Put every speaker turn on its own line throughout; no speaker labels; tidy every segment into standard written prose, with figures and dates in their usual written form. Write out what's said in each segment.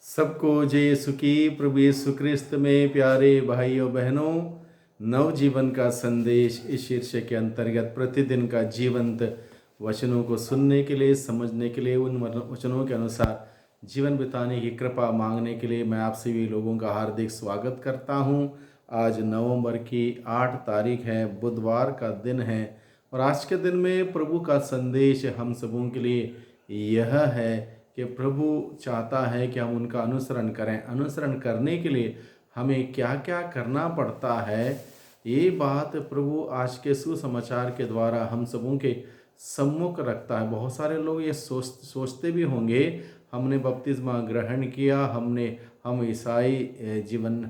सबको जय यीशु की। प्रभु यीशु क्रिस्त में प्यारे भाइयों बहनों, नव जीवन का संदेश इस शीर्षक के अंतर्गत प्रतिदिन का जीवंत वचनों को सुनने के लिए, समझने के लिए, उन वचनों के अनुसार जीवन बिताने की कृपा मांगने के लिए मैं आप सभी लोगों का हार्दिक स्वागत करता हूं। आज नवंबर की 8 तारीख है, बुधवार का दिन है और आज के दिन में प्रभु का संदेश हम सबों के लिए यह है कि प्रभु चाहता है कि हम उनका अनुसरण करें। अनुसरण करने के लिए हमें क्या क्या करना पड़ता है, ये बात प्रभु आज के सुसमाचार के द्वारा हम सबों के सम्मुख रखता है। बहुत सारे लोग ये सोचते भी होंगे, हमने बपतिस्मा ग्रहण किया, हम ईसाई जीवन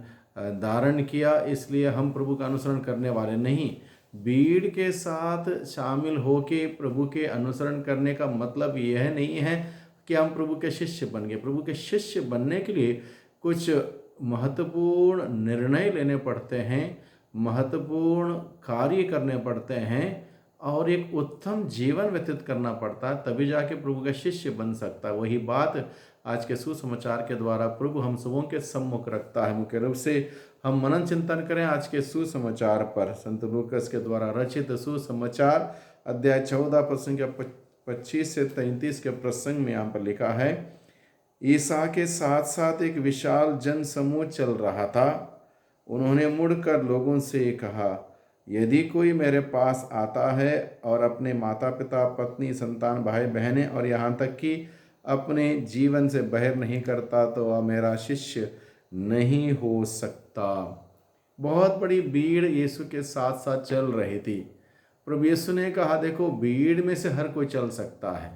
धारण किया, इसलिए हम प्रभु का अनुसरण करने वाले नहीं। भीड़ के साथ शामिल होके प्रभु के अनुसरण करने का मतलब यह नहीं है कि हम प्रभु के शिष्य बन गए। प्रभु के शिष्य बनने के लिए कुछ महत्वपूर्ण निर्णय लेने पड़ते हैं, महत्वपूर्ण कार्य करने पड़ते हैं और एक उत्तम जीवन व्यतीत करना पड़ता है, तभी जाके प्रभु का शिष्य बन सकता है। वही बात आज के सुसमाचार के द्वारा प्रभु हम सबों के सम्मुख रखता है। मुख्य रूप से हम मनन चिंतन करें आज के सुसमाचार पर। संत लूकास के द्वारा रचित सुसमाचार अध्याय 14 प्रसंग 25 से 33 के प्रसंग में यहाँ पर लिखा है, ईसा के साथ साथ एक विशाल जन समूह चल रहा था। उन्होंने मुड़कर लोगों से कहा, यदि कोई मेरे पास आता है और अपने माता पिता, पत्नी, संतान, भाई बहनें और यहाँ तक कि अपने जीवन से बाहर नहीं करता तो वह मेरा शिष्य नहीं हो सकता। बहुत बड़ी भीड़ यीशु के साथ साथ चल रही थी। प्रभु यीशु ने कहा, देखो भीड़ में से हर कोई चल सकता है,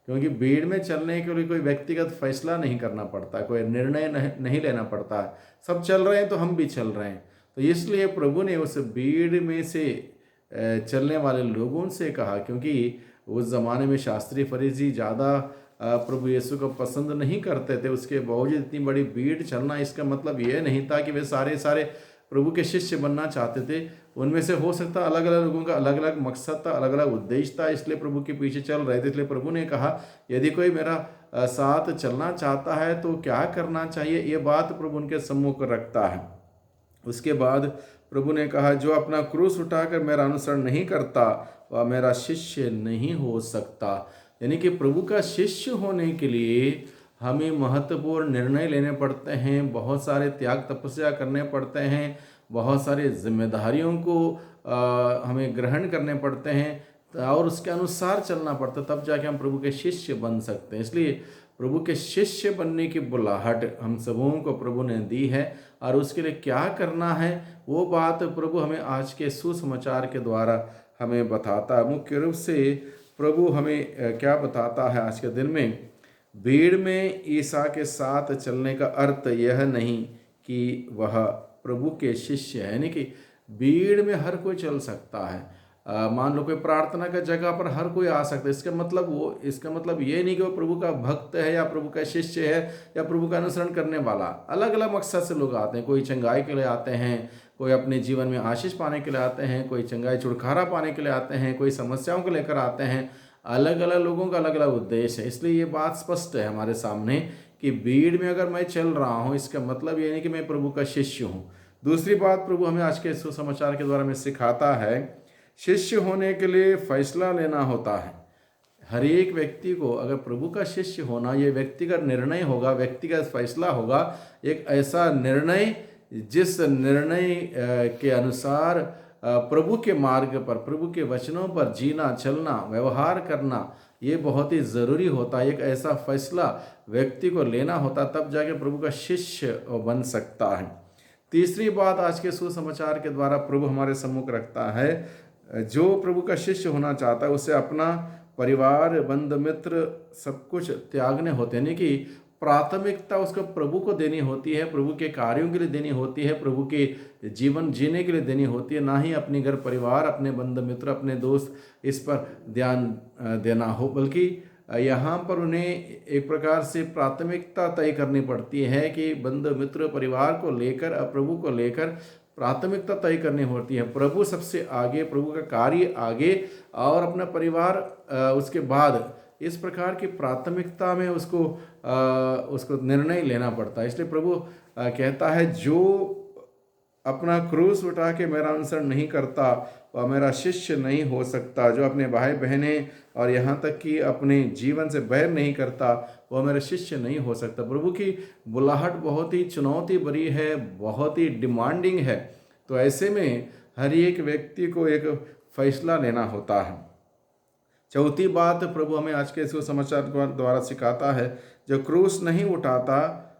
क्योंकि भीड़ में चलने के लिए कोई व्यक्तिगत फैसला नहीं करना पड़ता, कोई निर्णय नहीं लेना पड़ता है। सब चल रहे हैं तो हम भी चल रहे हैं। तो इसलिए प्रभु ने उस भीड़ में से चलने वाले लोगों से कहा, क्योंकि उस ज़माने में शास्त्री फरीसी ज़्यादा प्रभु यीशु को पसंद नहीं करते थे। उसके बावजूद इतनी बड़ी भीड़ चलना, इसका मतलब यह नहीं था कि वे सारे प्रभु के शिष्य बनना चाहते थे। उनमें से हो सकता अलग अलग लोगों का अलग अलग मकसद था, अलग अलग उद्देश्य था, इसलिए प्रभु के पीछे चल रहे थे। इसलिए प्रभु ने कहा, यदि कोई मेरा साथ चलना चाहता है तो क्या करना चाहिए, ये बात प्रभु उनके सम्मुख रखता है। उसके बाद प्रभु ने कहा, जो अपना क्रूस उठाकर मेरा अनुसरण नहीं करता वह मेरा शिष्य नहीं हो सकता। यानी कि प्रभु का शिष्य होने के लिए हमें महत्वपूर्ण निर्णय लेने पड़ते हैं, बहुत सारे त्याग तपस्या करने पड़ते हैं, बहुत सारी जिम्मेदारियों को हमें ग्रहण करने पड़ते हैं और उसके अनुसार चलना पड़ता है, तब जाके हम प्रभु के शिष्य बन सकते हैं। इसलिए प्रभु के शिष्य बनने की बुलाहट हम सबों को प्रभु ने दी है और उसके लिए क्या करना है वो बात प्रभु हमें आज के सुसमाचार के द्वारा हमें बताता है। मुख्य रूप से प्रभु हमें क्या बताता है आज के दिन में, भीड़ में ईसा के साथ चलने का अर्थ यह नहीं कि वह प्रभु के शिष्य है, यानी कि भीड़ में हर कोई चल सकता है। मान लो कोई प्रार्थना का जगह पर हर कोई आ सकता है, इसका मतलब ये नहीं कि वो प्रभु का भक्त है या प्रभु का शिष्य है या प्रभु का अनुसरण करने वाला। अलग अलग मकसद से लोग आते हैं, कोई चंगाई के लिए आते हैं, कोई अपने जीवन में आशीष पाने के लिए आते हैं, कोई चंगाई छुटकारा पाने के लिए आते हैं, कोई समस्याओं को लेकर आते हैं। अलग अलग लोगों का अलग अलग उद्देश्य है। इसलिए ये बात स्पष्ट है हमारे सामने कि भीड़ में अगर मैं चल रहा हूँ, इसका मतलब ये नहीं कि मैं प्रभु का शिष्य हूँ। दूसरी बात प्रभु हमें आज के सुसमाचार के द्वारा में सिखाता है, शिष्य होने के लिए फैसला लेना होता है। हर एक व्यक्ति को अगर प्रभु का शिष्य होना, ये व्यक्तिगत निर्णय होगा, व्यक्तिगत फैसला होगा, एक ऐसा निर्णय जिस निर्णय के अनुसार प्रभु के मार्ग पर, प्रभु के वचनों पर जीना, चलना, व्यवहार करना, ये बहुत ही ज़रूरी होता है। एक ऐसा फैसला व्यक्ति को लेना होता, तब जाके प्रभु का शिष्य बन सकता है। तीसरी बात आज के सुसमाचार के द्वारा प्रभु हमारे सम्मुख रखता है, जो प्रभु का शिष्य होना चाहता है उसे अपना परिवार, बंधु मित्र सब कुछ त्यागने होते हैं। यानी कि प्राथमिकता उसको प्रभु को देनी होती है, प्रभु के कार्यों के लिए देनी होती है, प्रभु के जीवन जीने के लिए देनी होती है, ना ही अपने घर परिवार, अपने बंधु मित्र, अपने दोस्त इस पर ध्यान देना हो, बल्कि यहाँ पर उन्हें एक प्रकार से प्राथमिकता तय करनी पड़ती है कि बंधु मित्र परिवार को लेकर, प्रभु को लेकर प्राथमिकता तय करनी होती है। प्रभु सबसे आगे, प्रभु का कार्य आगे और अपना परिवार उसके बाद इस प्रकार की प्राथमिकता में उसको निर्णय लेना पड़ता है। इसलिए प्रभु कहता है, जो अपना क्रूस उठा के मेरा अनुसरण नहीं करता वह मेरा शिष्य नहीं हो सकता। जो अपने भाई बहने और यहाँ तक कि अपने जीवन से बैर नहीं करता वह मेरा शिष्य नहीं हो सकता। प्रभु की बुलाहट बहुत ही चुनौती भरी है, बहुत ही डिमांडिंग है। तो ऐसे में हर एक व्यक्ति को एक फैसला लेना होता है। चौथी बात प्रभु हमें आज के सुसमाचार द्वारा सिखाता है, जो क्रूस नहीं उठाता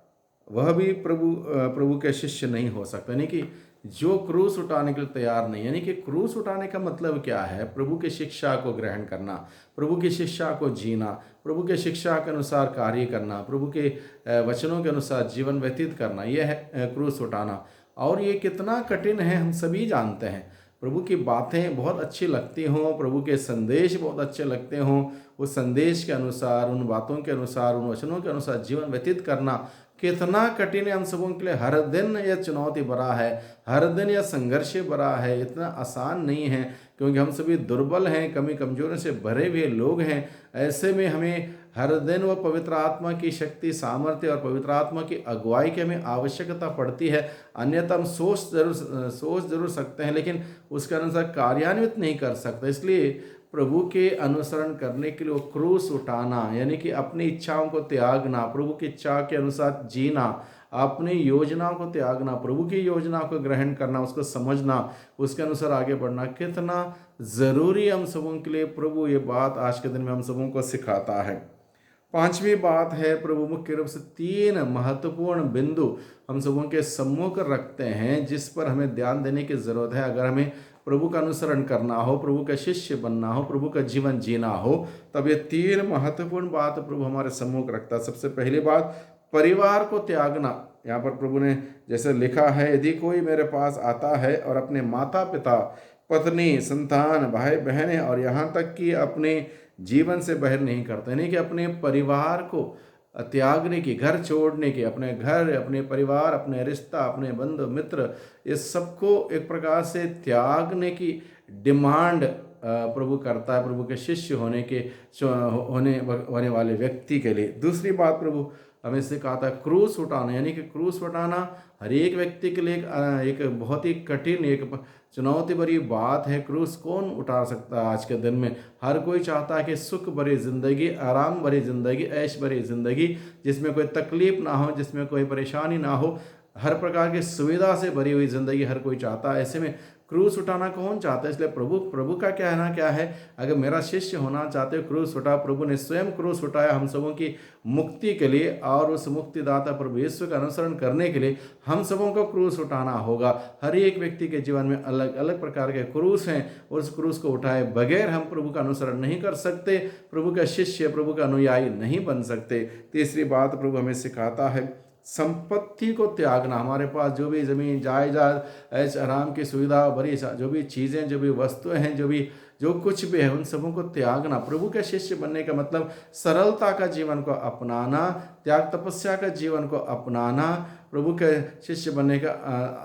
वह भी प्रभु के शिष्य नहीं हो सकता। यानी कि जो क्रूस उठाने के लिए तैयार नहीं, यानी कि क्रूस उठाने का मतलब क्या है? प्रभु की शिक्षा को ग्रहण करना, प्रभु की शिक्षा को जीना, प्रभु के शिक्षा के अनुसार कार्य करना, प्रभु के वचनों के अनुसार जीवन व्यतीत करना, यह है क्रूस उठाना। और ये कितना कठिन है हम सभी जानते हैं। प्रभु की बातें बहुत अच्छी लगती हों, प्रभु के संदेश बहुत अच्छे लगते हों, उस संदेश के अनुसार, उन बातों के अनुसार, उन वचनों के अनुसार जीवन व्यतीत करना कितना कठिन है हम सबों के लिए। हर दिन यह चुनौती भरा है, हर दिन यह संघर्ष भरा है, इतना आसान नहीं है, क्योंकि हम सभी दुर्बल हैं, कमी कमजोरियों से भरे हुए लोग हैं। ऐसे में हमें हर दिन वह पवित्र आत्मा की शक्ति, सामर्थ्य और पवित्र आत्मा की अगुवाई की हमें आवश्यकता पड़ती है। अन्यथा हम सोच जरूर सकते हैं, लेकिन उसके अनुसार कार्यान्वित नहीं कर सकते। इसलिए प्रभु के अनुसरण करने के लिए वो क्रूस उठाना, यानी कि अपनी इच्छाओं को त्यागना, प्रभु की इच्छा के अनुसार जीना, अपनी योजनाओं को त्यागना, प्रभु की योजना को ग्रहण करना, उसको समझना, उसके अनुसार आगे बढ़ना कितना ज़रूरी हम सबों के लिए प्रभु ये बात आज के दिन में हम सबों को सिखाता है। पांचवी बात है, प्रभु मुख्य रूप से 3 महत्वपूर्ण बिंदु हम सबों के सम्मुख रखते हैं जिस पर हमें ध्यान देने की ज़रूरत है। अगर हमें प्रभु का अनुसरण करना हो, प्रभु का शिष्य बनना हो, प्रभु का जीवन जीना हो, तब ये 3 महत्वपूर्ण बात प्रभु हमारे सम्मुख रखता है। सबसे पहली बात, परिवार को त्यागना। यहाँ पर प्रभु ने जैसे लिखा है, यदि कोई मेरे पास आता है और अपने माता पिता, पत्नी, संतान, भाई बहनें और यहाँ तक कि अपने जीवन से बाहर नहीं करता, यानी कि अपने परिवार को त्यागने की, घर छोड़ने की, अपने घर, अपने परिवार, अपने रिश्ता, अपने बंधु मित्र, इस सबको एक प्रकार से त्यागने की डिमांड प्रभु करता है प्रभु के शिष्य होने वाले व्यक्ति के लिए। दूसरी बात प्रभु हमें सिखाता है क्रूस उठाना, यानी कि क्रूस उठाना हर एक व्यक्ति के लिए एक बहुत ही कठिन, एक चुनौती भरी बात है। क्रूस कौन उठा सकता है आज के दिन में? हर कोई चाहता है कि सुख भरी ज़िंदगी, आराम भरी ज़िंदगी, ऐश भरी ज़िंदगी, जिसमें कोई तकलीफ ना हो, जिसमें कोई परेशानी ना हो, हर प्रकार की सुविधा से भरी हुई ज़िंदगी हर कोई चाहता है। ऐसे में क्रूस उठाना कौन चाहता है? इसलिए प्रभु का कहना क्या है? अगर मेरा शिष्य होना चाहते हो, क्रूस उठा। प्रभु ने स्वयं क्रूस उठाया हम सबों की मुक्ति के लिए, और उस मुक्तिदाता प्रभु यीशु का अनुसरण करने के लिए हम सबों को क्रूस उठाना होगा। हर एक व्यक्ति के जीवन में अलग अलग प्रकार के क्रूस हैं, और उस क्रूस को उठाए बगैर हम प्रभु का अनुसरण नहीं कर सकते, प्रभु का शिष्य, प्रभु का अनुयायी नहीं बन सकते। तीसरी बात प्रभु हमें सिखाता है संपत्ति को त्यागना। हमारे पास जो भी ज़मीन, जायदाद, ऐश आराम की सुविधा भरी जो भी चीज़ें, जो भी वस्तुएं हैं, जो कुछ भी है, उन सबों को त्यागना। प्रभु के शिष्य बनने का मतलब सरलता का जीवन को अपनाना, त्याग तपस्या का जीवन को अपनाना। प्रभु के शिष्य बनने का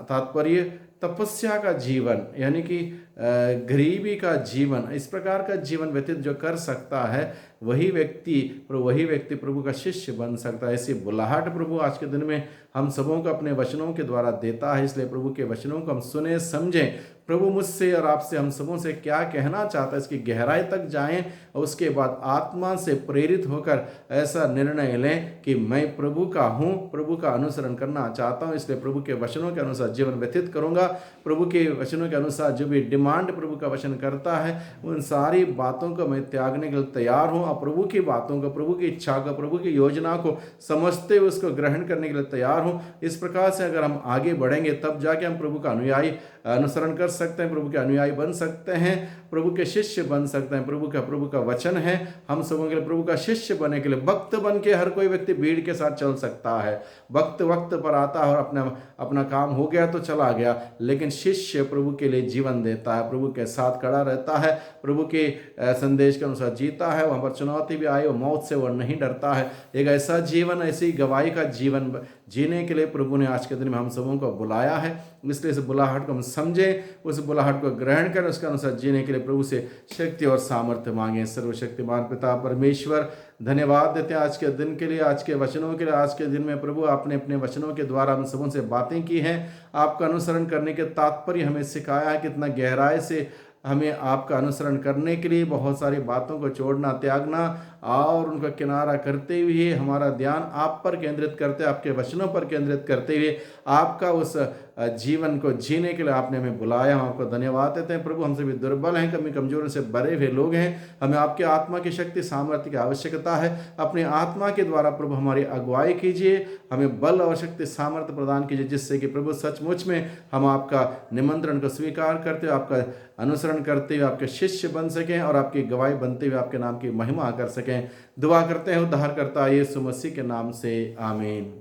तात्पर्य तपस्या का जीवन, यानी कि गरीबी का जीवन, इस प्रकार का जीवन व्यतीत जो कर सकता है वही व्यक्ति प्रभु का शिष्य बन सकता है। ऐसी बुलाहट प्रभु आज के दिन में हम सबों को अपने वचनों के द्वारा देता है। इसलिए प्रभु के वचनों को हम सुने, समझें। प्रभु मुझसे और आपसे, हम सबों से क्या कहना चाहता है, इसकी गहराई तक जाएं, और उसके बाद आत्मा से प्रेरित होकर ऐसा निर्णय लें कि मैं प्रभु का हूँ, प्रभु का अनुसरण करना चाहता हूँ, इसलिए प्रभु के वचनों के अनुसार जीवन व्यतीत करूँगा। प्रभु के वचनों के अनुसार जो भी डिमांड प्रभु का वचन करता है, उन सारी बातों को मैं त्यागने के लिए तैयार हूँ, और प्रभु की बातों को, प्रभु की इच्छा को, प्रभु की योजना को समझते हुए उसको ग्रहण करने के लिए तैयार हूँ। इस प्रकार से अगर हम आगे बढ़ेंगे, तब जाके हम प्रभु का अनुयायी अनुसरण कर सकते हैं, प्रभु के अनुयायी बन सकते हैं, प्रभु के शिष्य बन सकते हैं। प्रभु का वचन है हम सबों के लिए, प्रभु का शिष्य बनने के लिए। भक्त बन के हर कोई व्यक्ति भीड़ के साथ चल सकता है, वक्त पर आता है और अपना काम हो गया तो चला गया, लेकिन शिष्य प्रभु के लिए जीवन देता है, प्रभु के साथ खड़ा रहता है, प्रभु के संदेश के अनुसार जीता है। वहाँ पर चुनौती भी आई, वो मौत से वो नहीं डरता है। एक ऐसा जीवन, ऐसी गवाही का जीवन जीने के लिए प्रभु ने आज के दिन में हम सबों को बुलाया है। इसलिए इस बुलाहट को हम समझें, उस बुलाहट को ग्रहण करें, उसके अनुसार जीने के लिए प्रभु से शक्ति और सामर्थ्य मांगें। सर्वशक्तिमान पिता परमेश्वर, धन्यवाद देते हैं आज के दिन के लिए, आज के वचनों के लिए। आज के दिन में प्रभु आपने अपने वचनों के द्वारा हम सबों से बातें की हैं, आपका अनुसरण करने के तात्पर्य हमें सिखाया है, कितना गहराई से हमें आपका अनुसरण करने के लिए बहुत सारी बातों को छोड़ना, त्यागना और उनका किनारा करते हुए हमारा ध्यान आप पर केंद्रित करते, आपके वचनों पर केंद्रित करते हुए आपका उस जीवन को जीने के लिए आपने हमें बुलाया। हम आपको धन्यवाद देते हैं प्रभु। हम सभी दुर्बल हैं, कमी कमजोरों से भरे हुए लोग हैं, हमें आपके आत्मा की शक्ति सामर्थ्य की आवश्यकता है। अपनी आत्मा के द्वारा प्रभु हमारी अगुवाई कीजिए, हमें बल और शक्ति सामर्थ्य प्रदान कीजिए, जिससे कि प्रभु सचमुच में हम आपका निमंत्रण को स्वीकार करते हुए, आपका अनुसरण करते हुए आपके शिष्य बन सकें और आपकी गवाही बनते हुए आपके नाम की महिमा कर सकें। दुआ करते हैं उद्धारकर्ता यीशु मसीह के नाम से, आमीन।